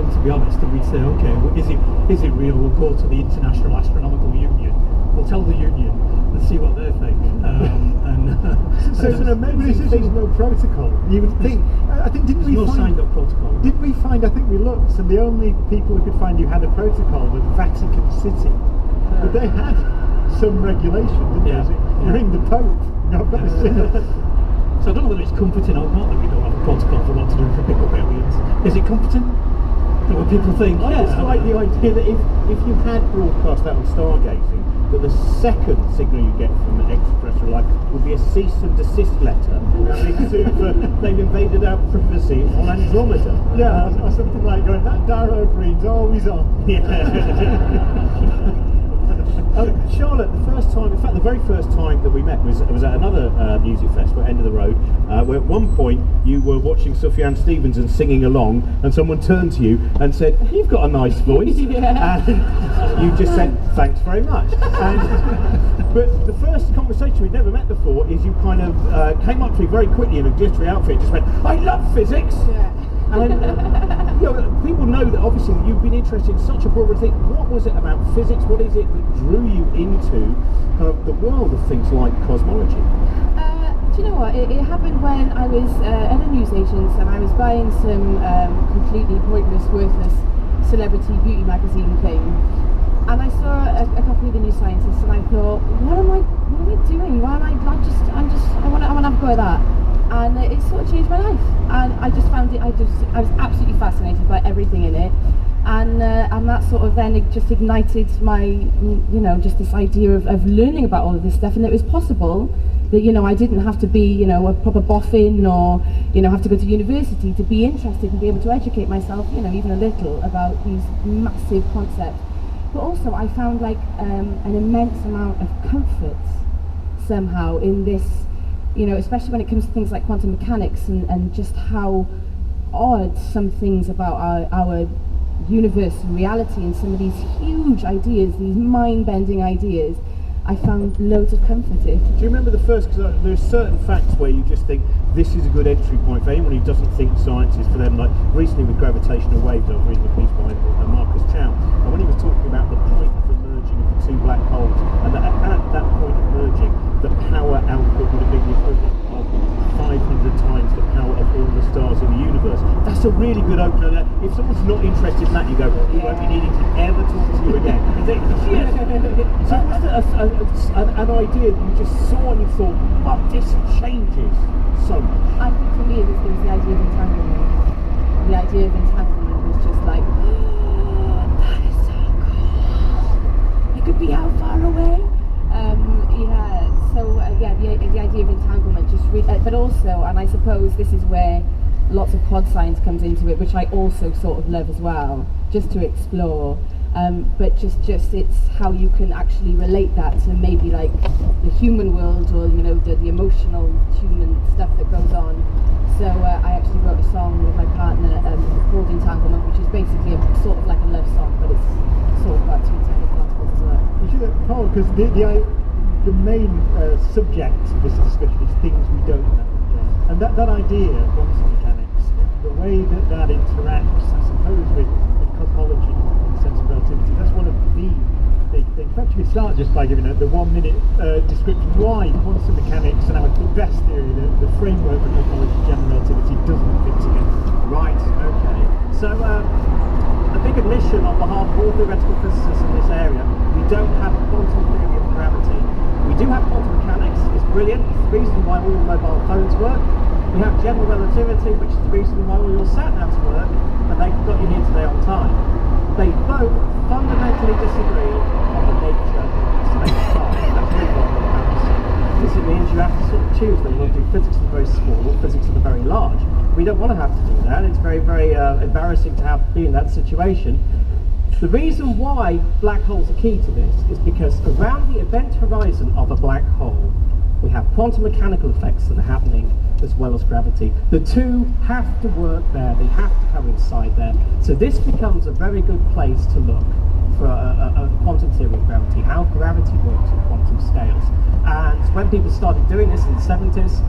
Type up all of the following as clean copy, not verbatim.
phone, to be honest, and we'd say, okay, well, is it real? We'll go to the International Astronomical Union. We'll tell the union and see what they think. So it's an amazing thing. There's no protocol. You would think. I think didn't we no find signed up protocol? Didn't we find? I think we looked, and the only people who could find who had a protocol was Vatican City, but they had some regulation, didn't they? Ring the Pope. God bless him. So I don't know whether it's comforting or not that we don't have a protocol for what to do for pickup aliens. Is it comforting? That when people think, I just like the idea that if you had broadcast that on stargazing, that the second signal you get from an extraterrestrial life would be a cease and desist letter they've invaded our privacy on Andromeda. Yeah, or something like going, that Darrow Green's always on. Charlotte, the first time, in fact the very first time that we met was at another music festival at End of the Road, where at one point you were watching Sufjan Stevens singing along, and someone turned to you and said, "You've got a nice voice," and you just said, "Thanks very much." But the first conversation we'd never met before is you kind of came up to me very quickly in a glittery outfit, just went, "I love physics." Yeah. And people know that obviously you've been interested in such a broad thing. What was it about physics? What is it that drew you into the world of things like cosmology? Do you know what? It happened when I was at a newsagent and I was buying some completely pointless, worthless celebrity beauty magazine thing. And I saw a copy of The New Scientist, and I thought, what am I doing? Why am I want to have a go at that. And it sort of changed my life, and I just found it. I was absolutely fascinated by everything in it, and that sort of then it just ignited my, just this idea of learning about all of this stuff, and it was possible that I didn't have to be a proper boffin or have to go to university to be interested and be able to educate myself even a little about these massive concepts. But also I found like an immense amount of comfort somehow in this. Especially when it comes to things like quantum mechanics and just how odd some things about our universe and reality and some of these huge ideas, these mind-bending ideas, I found loads of comfort in. Do you remember the first, because there's certain facts where you just think this is a good entry point for anyone who doesn't think science is for them, like recently with gravitational waves I was reading a piece by Marcus Chow, and when he was talking about the point of the merging of the two black holes, and that at that point of merging the power output would have been the equivalent of 500 times the power of all the stars in the universe. That's a really good opener. If someone's not interested in that, you go, you won't be needing to ever talk to you again. So was an idea that you just saw and you thought, wow, this changes so much? I think for me it was the idea of entanglement. The idea of entanglement was just like, that is so cool. It could be how far away? The idea of entanglement just but also, and I suppose this is where lots of quad science comes into it, which I also sort of love as well, just to explore. But just it's how you can actually relate that to maybe like the human world, or the emotional human stuff that goes on. So I actually wrote a song with my partner called Entanglement, which is basically sort of like a love song, but it's sort of about two tiny particles as well. You should have, Paul, because the main subject of this discussion is things we don't know. Yeah. And that idea of quantum mechanics, the way that interacts, I suppose, with cosmology in the sense of relativity, that's one of the big things. Perhaps we start just by giving the 1 minute description why quantum mechanics and our best theory, the framework for cosmology, general relativity, doesn't fit together. Right, okay. So a big admission on behalf of all theoretical physicists in this area, we don't have a quantum theory of gravity. We do have quantum mechanics, it's brilliant, it's the reason why all your mobile phones work. We have general relativity, which is the reason why all your sat-navs work, and they got you here today on time. They both fundamentally disagree on the nature of space-time. That's really what we're about. This means you have to sort of choose whether you want to do physics at the very small or physics at the very large. We don't want to have to do that. It's very, very embarrassing to be in that situation. The reason why black holes are key to this is because around the event horizon of a black hole, we have quantum mechanical effects that are happening as well as gravity. The two have to work there, they have to coincide there. So this becomes a very good place to look for a quantum theory of gravity, how gravity works at quantum scales. And when people started doing this in the 70s,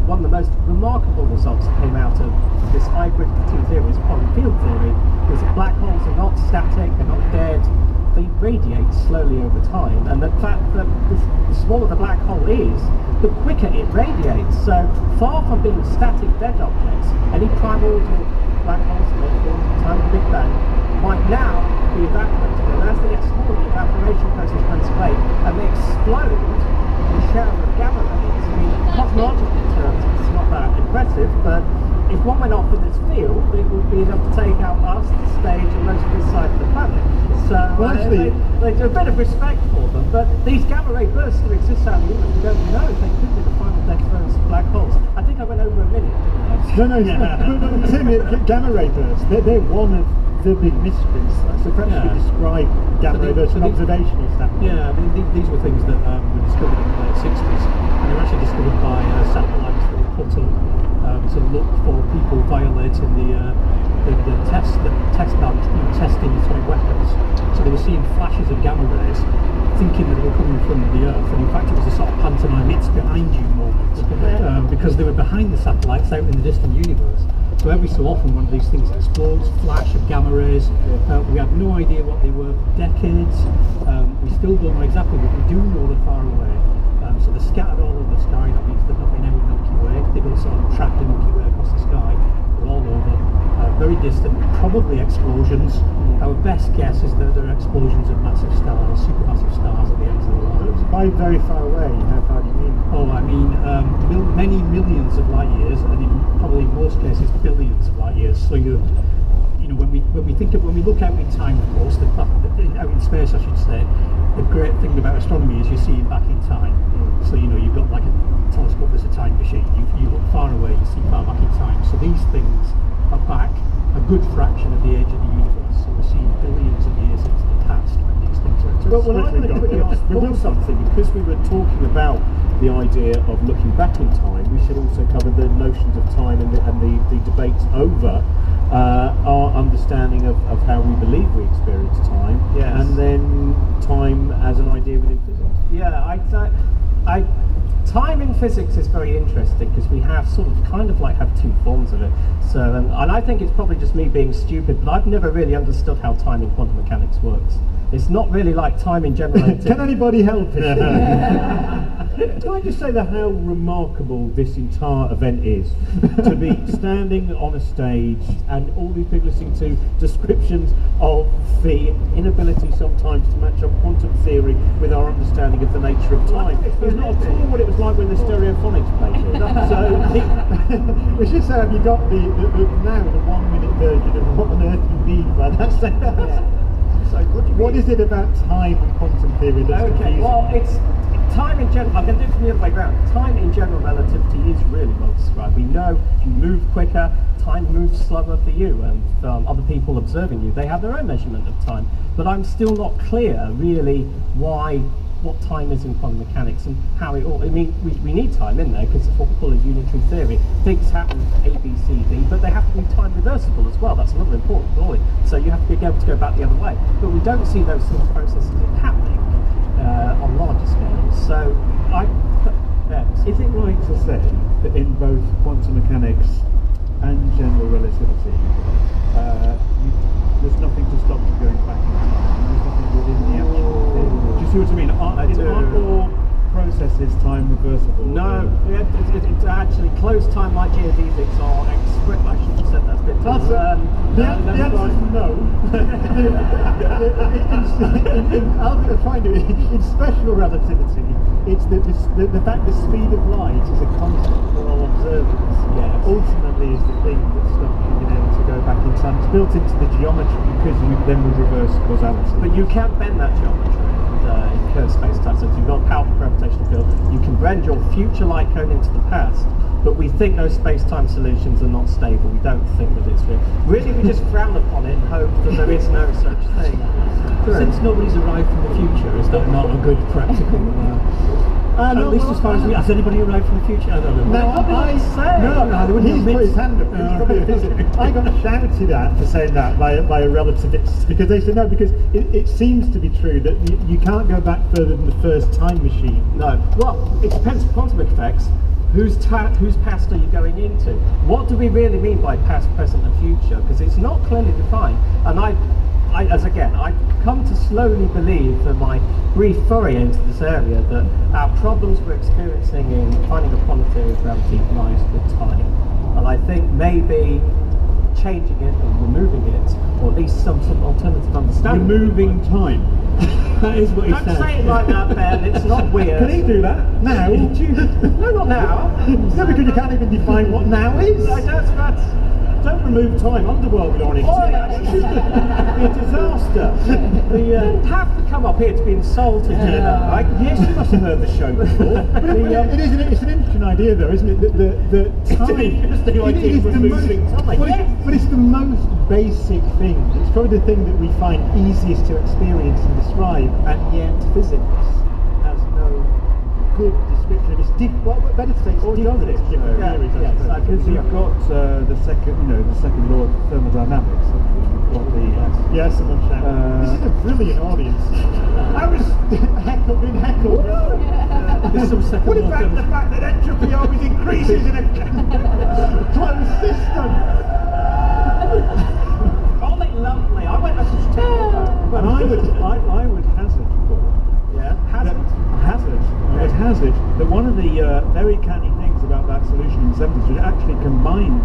one of the most remarkable results that came out of this hybrid of two theories, quantum field theory, was black holes are not static, they're not dead, they radiate slowly over time, and the fact that the smaller the black hole is, the quicker it radiates. So far from being static dead objects, any primordial black holes that formed at the time of the Big Bang might now be evaporated, and as they get smaller, the evaporation process runs late, and they explode in a shower of gamma rays. I mean, cosmologically terms, it's not that impressive, but if one went off in this field, it would be enough to take out us, the stage, and most of this side of the planet. So Well, actually, they do a bit of respect for them, but these gamma ray bursts that exist out in the universe, we don't know if they could be the final death thrones of black holes. I think I went over a minute, didn't I? No, Tim, gamma ray bursts, they're one of the big mysteries. So perhaps you could describe gamma ray bursts from an observational standpoint. Yeah, I mean, these were things that were discovered in the late 60s, and they were actually discovered by satellites that were put up to look for people violating the test ban, testing atomic weapons. So they were seeing flashes of gamma rays, thinking that they were coming from the Earth, and in fact it was a sort of pantomime "it's behind you" moment, because they were behind the satellites out in the distant universe. So every so often one of these things explodes, flash of gamma rays. We had no idea what they were for decades. We still don't know exactly, but we do know they're far away. So they're scattered all over the sky. That means they've not been out in Milky Way. They've been sort of trapped in Milky Way across the sky. They're all over, very distant, probably explosions. Our best guess is that they're explosions of massive stars, supermassive stars at the ends of the line. By very far away, how far do you mean? Oh, I mean many millions of light years, and in probably most cases billions of light years. So when we look out in time, of course, out in space, I should say, the great thing about astronomy is you see it back in time. So you've got like a telescope that's a time machine. You look far away, you see far back in time. So these things are back a good fraction of the age of the universe. So we're seeing billions of years into the past when these things are. Well, I'm going to quickly ask Paul something, because we were talking about the idea of looking back in time. We should also cover the notions of time and the debates over our understanding of how we believe we experience time, and then time as an idea within physics. Yeah, time in physics is very interesting because we have have two forms of it. So, and I think it's probably just me being stupid, but I've never really understood how time in quantum mechanics works. It's not really like time in general relativity. Can anybody help it? Can I just say that how remarkable this entire event is, to be standing on a stage and all these people listening to descriptions of the inability sometimes to match up quantum theory with our understanding of the nature of time. It's not at all what it was like when the stereophonics played it. So we should say, have you got the 1 minute version of what on earth you mean by that sentence? So what is it about time and quantum theory that's confusing? Well, it's time in general. I can do it from the other way around. Time in general relativity is really well described. We know if you move quicker, time moves slower for you, and other people observing you, they have their own measurement of time. But I'm still not clear really what time is in quantum mechanics and how it all. I mean, we need time in there because it's what we call a unitary theory. Things happen A, B, C, D, but they have to be time reversible as well. That's another important point. So you have to be able to go back the other way. But we don't see those sort of processes happening on larger scales. So is it right to say that in both quantum mechanics and general relativity, there's nothing to stop you going back in time? There's nothing within the actual thing. Do you see what I mean? Aren't all processes time reversible? No, it's actually closed time like geodesics are express. I should have said that a bit. The answer is no. I'll try and do it. In special relativity, it's the fact the speed of light is a constant for all observers. Ultimately is the thing that stops you being able to go back in time. It's built into the geometry because you then would reverse causality. But you can't bend that geometry in curved space-time. So if you've got a powerful gravitational field, you can bend your future light cone into the past. But we think those space-time solutions are not stable. We don't think that it's real. Really, we just frown upon it and hope that there is no such thing. Since nobody's arrived from the future, is that not a good practical? At least as far as has anybody arrived from the future? I don't know. They wouldn't put his hand up. I got shouted at for saying that by a relativist because they said no, because it seems to be true that you can't go back further than the first time machine. No. Well, it depends on quantum effects. whose past are you going into? What do we really mean by past, present and future? Because it's not clearly defined. And I've come to slowly believe that my brief foray into this area, that our problems we're experiencing in finding a quantum theory of gravity lies with time. And I think maybe changing it or removing it, or at least some alternative understanding. Removing time. That is what he said. Don't say it like that, Ben. It's not weird. Can he do that? Now? No, not now. No, because you can't even define what now is. I Don't remove time. Underworld on it. It's a disaster. You didn't have to come up here to be insulted, you know. Yes, you must have heard the show before. It's an interesting idea, though, isn't it? The time. Interesting idea it is of the removing most, time. But, Yes. but it's the most basic thing. It's probably the thing that we find easiest to experience and describe, and yet physics has no good description. It's better to say it's different theories, I suppose. Because you've got the second law of thermodynamics. You've got the Yes, someone shouted. This is a brilliant audience. I was being heckled. What about the fact that entropy always increases in a Closed system. Aren't they lovely? I went message to And I would hazard that one of the very canny things about that solution in the 70s was it actually combined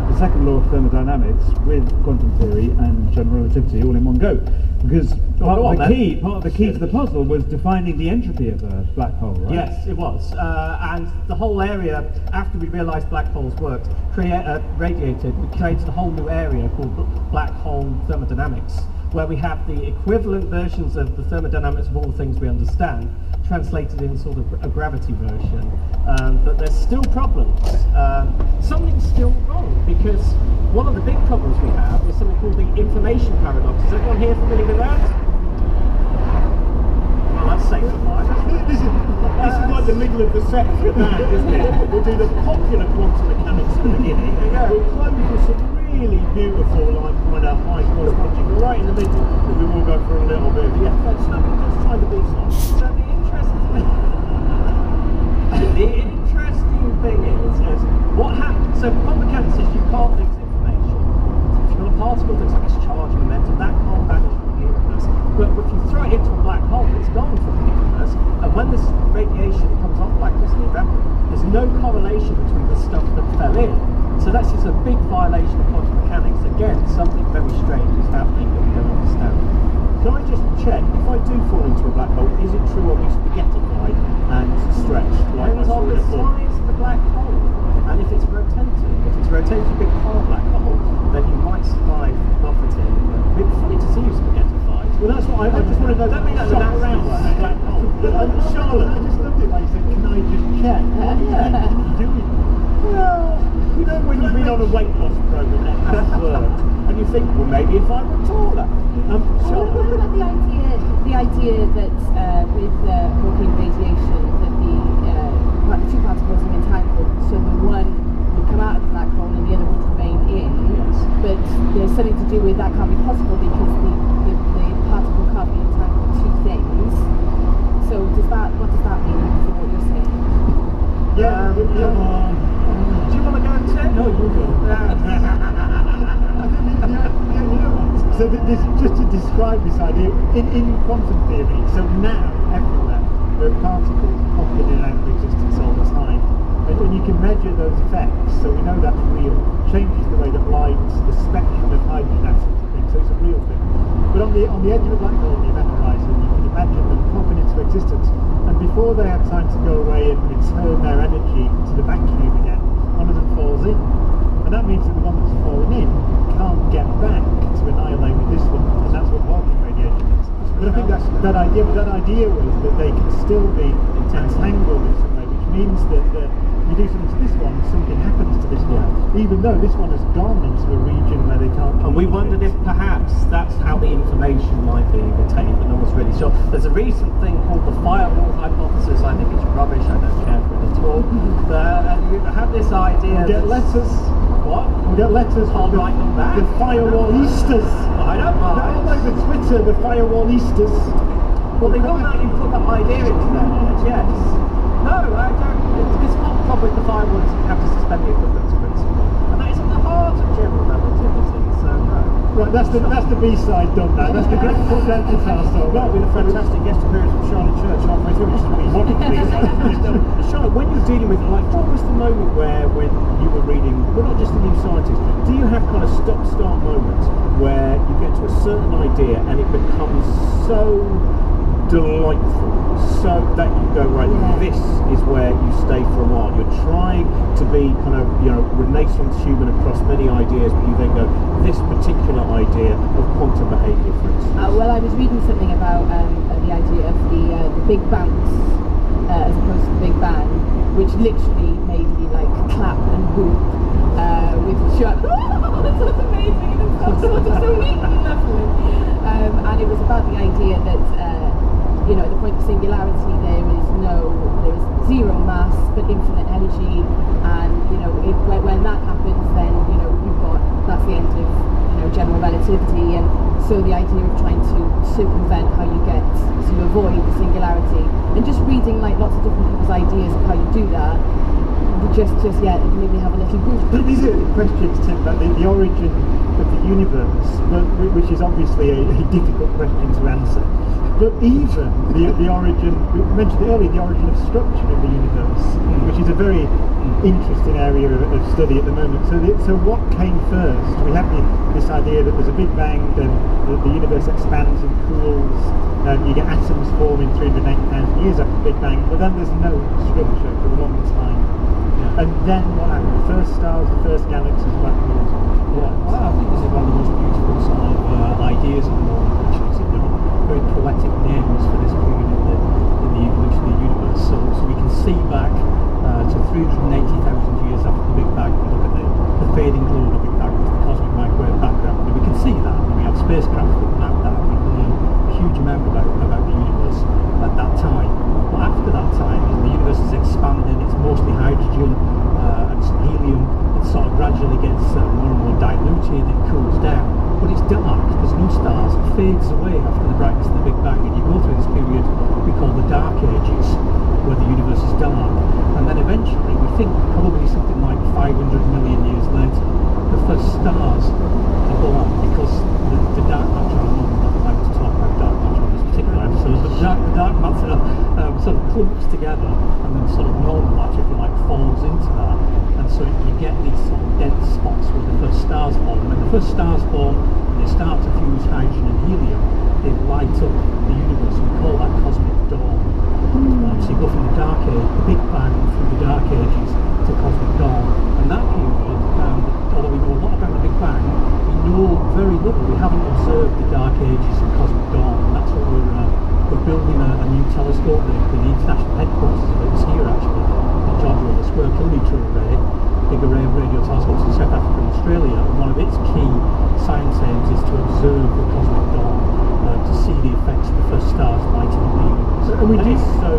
the second law of thermodynamics with quantum theory and general relativity all in one go. Because part of the key to the puzzle was defining the entropy of a black hole, right? Yes, it was. And the whole area, after we realised black holes worked, radiated, we created a whole new area called black hole thermodynamics, where we have the equivalent versions of the thermodynamics of all the things we understand, translated in sort of a gravity version. But there's still problems. Something's still wrong, because one of the big problems we have is something called the information paradox. Is everyone here familiar with that? Well, that's safe for mine. This is like the middle of the set for that, isn't it? We'll do the popular quantum mechanics at the beginning. We'll close with some really beautiful, like kind of high voice punching right in the middle, and we will go for a little bit. Yeah, let's try the B side. So the interesting thing is what happens. So quantum mechanics is you can't lose information. If you've got a particle that's like its charge and momentum, that can't vanish from the universe. But if you throw it into a black hole, it's gone from the universe. And when this radiation comes off black holes and evaporates, there's no correlation between the stuff that fell in. So that's just a big violation of quantum mechanics. Again, something very strange is happening that we don't understand. Can I just check, if I do fall into a black hole, is it true I'll be spaghettified and stretched like I Depends saw on the before? size of the black hole, and if it's rotating. If it's rotating a big part of black hole, then you might survive buffeting. But it'd be funny to see you spaghettified. Well, that's what I just wanted to Don't mean that shop that's around nice. like a black hole. Charlotte, I just loved it when you said, can I just check? What are you doing? Well, you know when you've been on a weight loss program and it hasn't worked, and you think, well, maybe if I were taller. What about the idea that with Hawking radiation that the two particles are entangled, so the one would come out of the black hole and the other would remain in. Yes. But there's something to do with that can't be possible because the particle can't be entangled two things. So what does that mean for what you're saying? Do you want to go into it? No, you go. So this, just to describe this idea, in quantum theory, so now, everywhere, there are particles popping in and out of existence all the time. And you can measure those effects, so we know that's real. It changes the way that light, the spectrum of hydrogen atoms and things, so it's a real thing. But on the edge of the black hole, the event horizon, you can imagine them popping into existence, and before they have time to go away and return their energy to the vacuum again, one of them falls in. And that means that the one that's fallen in can't get back to annihilate with this one, and that's what Hawking radiation is. But I think that idea was that they can still be entangled in some way, which means that you do something to this one, something happens to this one, even though this one has gone into a region where they can't. And we wondered if perhaps that's how the information might be retained, but no one's really sure. There's a recent thing called the firewall hypothesis. I think it's rubbish. I don't care for it at all. You have this idea. We get letters. What? We get letters I'll from write them back. the firewallistas. I don't mind. They're all over Twitter, the firewallistas. Well, they won't let you put that idea into their head, yes. No, I don't. It's not problem with the fireworks, you have to suspend the equivalence principle. And that is at the heart of general relativity, so no. Right, that's the B-side done now. That's the great put down guitar solo. Well, with a fantastic guest appearance from Charlotte Church halfway through, which is what you wanted to be. Charlotte, when you're dealing with, like, what was the moment where, when you were reading, well, not just The New Scientist, do you have kind of stop-start moments where you get to a certain idea and it becomes so delightful, so that you go, right, this is where you stay for a while. You're trying to be kind of, Renaissance human across many ideas, but you then go, this particular idea of quantum behaviour, for instance. Well, I was reading something about the idea of the big bounce as opposed to the big bang, which literally made me like clap and whoop with shut. That sounds amazing! It sounds so neat and lovely. And it was about the idea that at the point of singularity there is zero mass but infinite energy, and when that happens, then that's the end of general relativity. And so the idea of trying to circumvent how you get to avoid the singularity, and just reading like lots of different people's ideas of how you do that, it made me have a little boost. These are questions, Tim, about the origin of the universe, which is obviously a difficult question to answer. But even the origin, we mentioned it earlier, the origin of structure of the universe, which is a very interesting area of study at the moment. So what came first? We have this idea that there's a Big Bang, then the universe expands and cools, and you get atoms forming 380,000 years after the Big Bang, but then there's no structure for a long time. And then what happened? The first stars, the first galaxies, black holes. Well, I think this is one of the most beautiful sort of ideas at the moment, which is very poetic names for this period in the evolution of the universe. So we can see back to 380,000 years after the Big Bang. We look at the fading glow of the Big Bang with the cosmic microwave background, and we can see that. And we have spacecraft that map that. We learn a huge amount about the universe at that time. But after that time, as the universe is expanding, it's mostly hydrogen and some helium. It sort of gradually gets more and more diluted. It cools down. But it's dark, there's no stars, it fades away after the brightness of the Big Bang, and you go through this period we call the Dark Ages, where the universe is dark, and then eventually, we think probably something like 500 million years later, the first stars are born, because the dark matter, I'm not allowed to talk about dark matter on this particular episode, but the dark matter sort of clumps together, and then sort of normal matter, if you like, falls into that. And so you get these sort of dense spots where the first stars form. And when the first stars form, and they start to fuse hydrogen and helium, they light up the universe. We call that cosmic dawn. So you go from the Dark Age, the Big Bang, through the Dark Ages to cosmic dawn. And that period, although we know a lot about the Big Bang, we know very little. We haven't observed the Dark Ages and cosmic dawn. And that's what we're building a new telescope. The international headquarters of it is here, actually. The Square Kilometre Array, big array of radio telescopes in South Africa and Australia, and one of its key science aims is to observe the cosmic dawn, to see the effects of the first stars lighting up the universe. And we did so.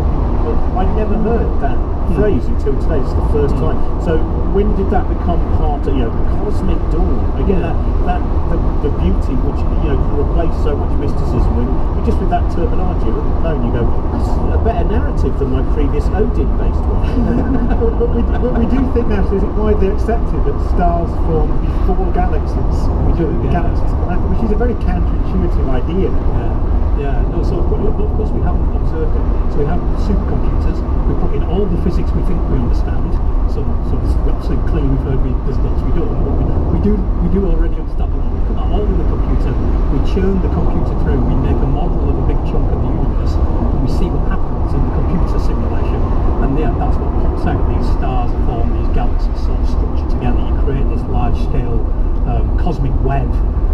I'd never heard that phrase until today. It's the first time. So when did that become part of the cosmic dawn? Again, that the beauty which can replace so much mysticism. Just with that terminology alone, you go, that's a better narrative than my previous Odin-based one. but we do think now, so is it widely accepted that stars form before galaxies? Galaxies come after, which is a very counterintuitive idea. No, so of course we haven't observed it. So we have supercomputers, we put in all the physics we think we understand. So clearly we've heard there's lots we don't, but we do already understand a lot. We put that all in the computer, we churn the computer through, we make a model of a big chunk of the universe, and we see what happens in the computer simulation. And that's what pops out. These stars form, these galaxies sort of structured together. You create this large scale cosmic web,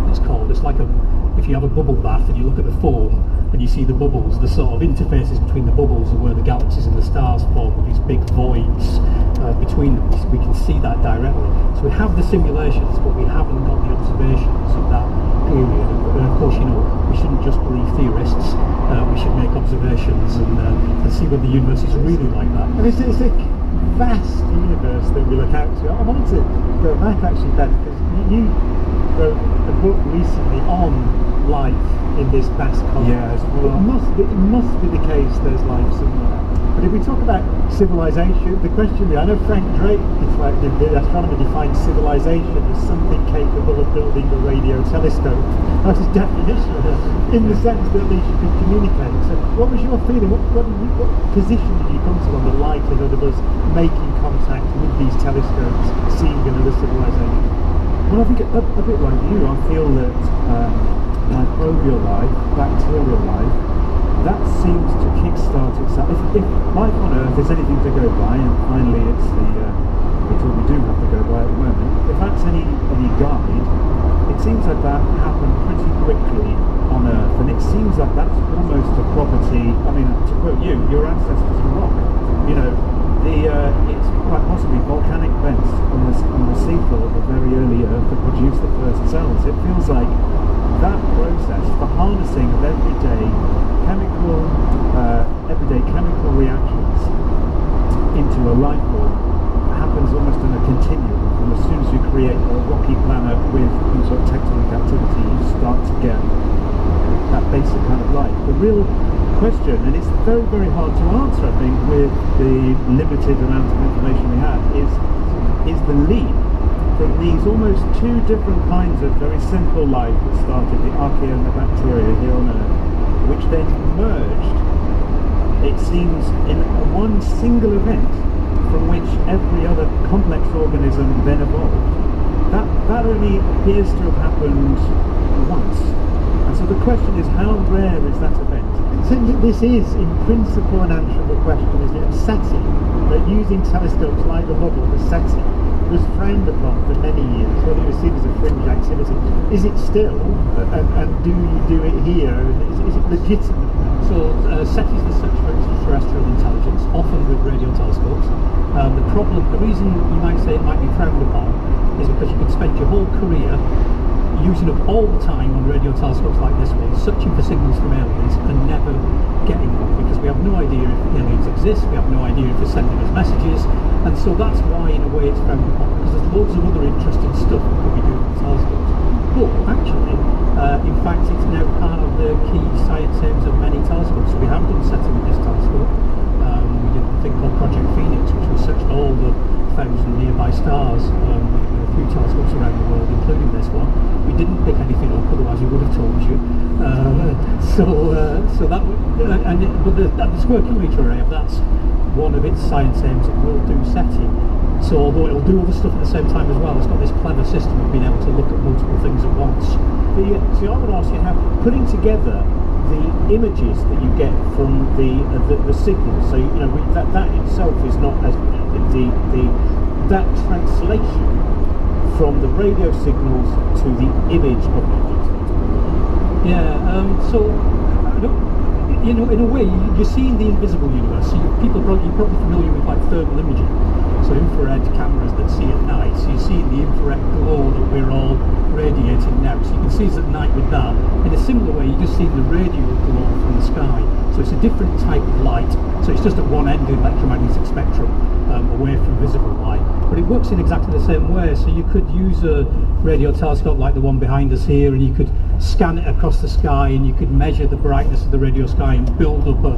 it's called. It's like if you have a bubble bath and you look at the foam and you see the bubbles, the sort of interfaces between the bubbles are where the galaxies and the stars form, with these big voids between them. We can see that directly. So we have the simulations, but we haven't got the observations of that period. And of course, we shouldn't just believe theorists. We should make observations and see whether the universe is really like that. And it's a vast universe that we look out to. I wanted to go back actually, Ben, because you wrote a book recently on life in this vast cosmos. Yes, well, it must be the case there's life somewhere. But if we talk about civilization, the question, I know Frank Drake, the astronomer, defined civilization as something capable of building a radio telescope. That's his definition, in the sense that they could communicate. So what was your feeling? What position did you come to on the likelihood of us making contact with these telescopes, seeing another civilization? Well, I think a bit like you, I feel that microbial life, bacterial life, that seems to kickstart itself. If life on Earth is anything to go by, and finally it's what we do have to go by at the moment, if that's any guide, it seems like that happened pretty quickly on Earth, and it seems like that's almost a property. I mean, to quote you, your ancestors were rock. You know, it's quite possibly volcanic vents on the seafloor of a very early Earth that produced the first cells. It feels like that process, the harnessing of everyday chemical reactions into a life form, happens almost in a continuum. And as soon as you create a rocky planet with some sort of tectonic activity, you start to get that basic kind of life. The real question, and it's very, very hard to answer, I think, with the limited amount of information we have, is the leap from these almost two different kinds of very simple life that started, the archaea and the bacteria here on Earth, which then merged, it seems, in one single event from which every other complex organism then evolved. That only appears to have happened once. And so the question is, how rare is that event? So this is, in principle, an answerable question, isn't it? SETI, that using telescopes like the Hubble, the SETI, was frowned upon for many years, whether it was seen as a fringe activity. Is it still? And do you do it here? Is it legitimate? So SETI is the search for extraterrestrial intelligence, often with radio telescopes. The reason you might say it might be frowned upon is because you could spend your whole career using up all the time on radio telescopes like this one, searching for signals from aliens and never getting one, because we have no idea if aliens exist, we have no idea if they're sending us messages, and so that's why in a way it's frowned upon, because there's loads of other interesting stuff that could be doing with telescopes. But actually, in fact, it's now part of the key science aims of many telescopes. So we have done SETI with this telescope. We did a thing called Project Phoenix, which was searched all the 1,000 nearby stars with a few telescopes around the world, including this one. We didn't pick anything up, otherwise we would have told you. But the Square Kilometre Array, that's one of its science aims. It will do SETI. So although it'll do other stuff at the same time as well, it's got this clever system of being able to look at multiple things at once. See, I would ask you how putting together the images that you get from the signals. So that itself is not as that translation from the radio signals to the image of objects. Yeah. So in a way, you're seeing the invisible universe. So you're probably familiar with like thermal imaging. So infrared cameras that see at night. So you're seeing the infrared glow that we're all radiating now. So you can see us at night with that. In a similar way, you're just seeing the radio glow from the sky. So it's a different type of light. So it's just at one end of the electromagnetic spectrum, away from visible light. But it works in exactly the same way. So you could use a radio telescope like the one behind us here, and you could scan it across the sky, and you could measure the brightness of the radio sky and build up a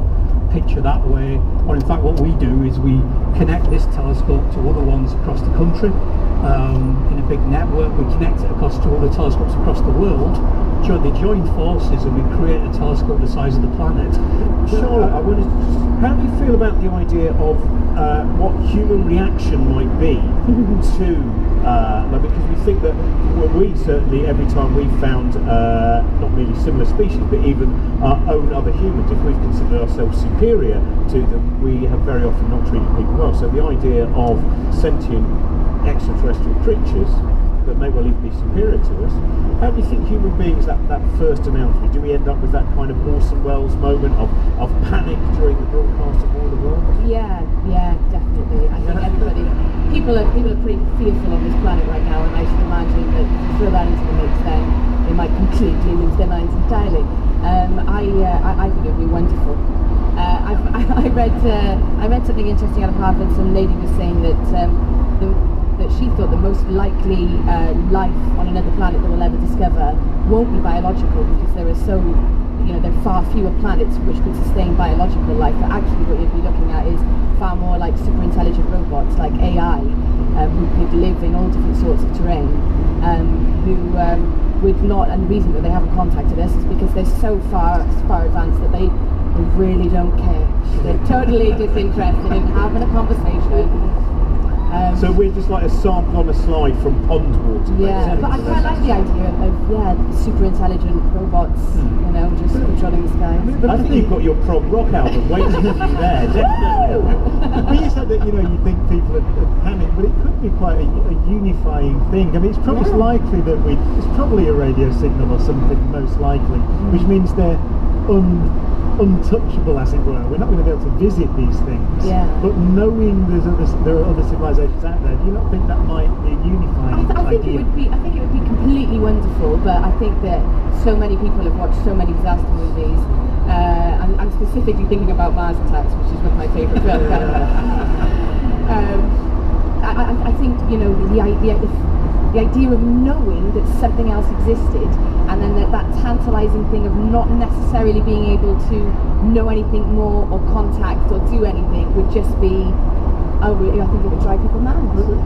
picture that way. Or in fact, what we do is we connect this telescope to other ones across the country in a big network. We connect it across to other telescopes across the world. They join forces and we create a telescope the size of the planet. Charlotte, I wondered, how do you feel about the idea of what human reaction might be to, because we think that we certainly, every time we've found not merely similar species, but even our own other humans, if we've considered ourselves superior to them, we have very often not treated people well. So the idea of sentient extraterrestrial creatures that may well even be superior to us, how do you think human beings, that first announcement, do we end up with that kind of Orson Welles moment of panic during the broadcast of War of the Worlds? Yeah, definitely. I think people are pretty fearful on this planet right now, and I should imagine that if you throw that into the mix, then they might completely lose their minds entirely. I think it would be wonderful. I read something interesting out of Harvard. Some lady was saying that that she thought the most likely life on another planet that we'll ever discover won't be biological, because there are so there are far fewer planets which could sustain biological life, but actually what you'd be looking at is far more like super intelligent robots like AI, who could live in all different sorts of terrain, who would not, and the reason that they haven't contacted us is because they're so far advanced that they really don't care. They're totally disinterested in having a conversation. So we're just like a sample on a slide from pond water. Yeah, but I quite like the idea of super intelligent robots, just controlling the skies. I think you've got your prog rock album waiting for you there, definitely. But you said that you think people are panicked, but it could be quite a unifying thing. I mean, it's probably likely that it's probably a radio signal or something, most likely, which means they're untouchable, as it were. We're not going to be able to visit these things. Yeah. But knowing there are other civilizations out there, do you not think that might be a unifying idea? I think it would be completely wonderful, but I think that so many people have watched so many disaster movies. I'm specifically thinking about Mars Attacks, which is one of my favourite films ever. I think the idea of knowing that something else existed, and then that tantalising thing of not necessarily being able to know anything more or contact or do anything would just be, I think it would drive people mad.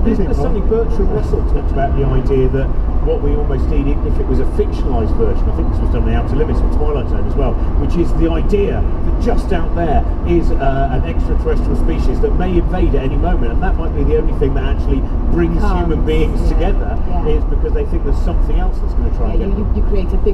There's something Bertrand Russell talked about, the idea that what we almost need, even if it was a fictionalised version, I think this was done in the Outer Limits or Twilight Zone as well, which is the idea that just out there is an extraterrestrial species that may invade at any moment, and that might be the only thing that actually brings human beings together, is because they think there's something else that's going to try and get them. You create a big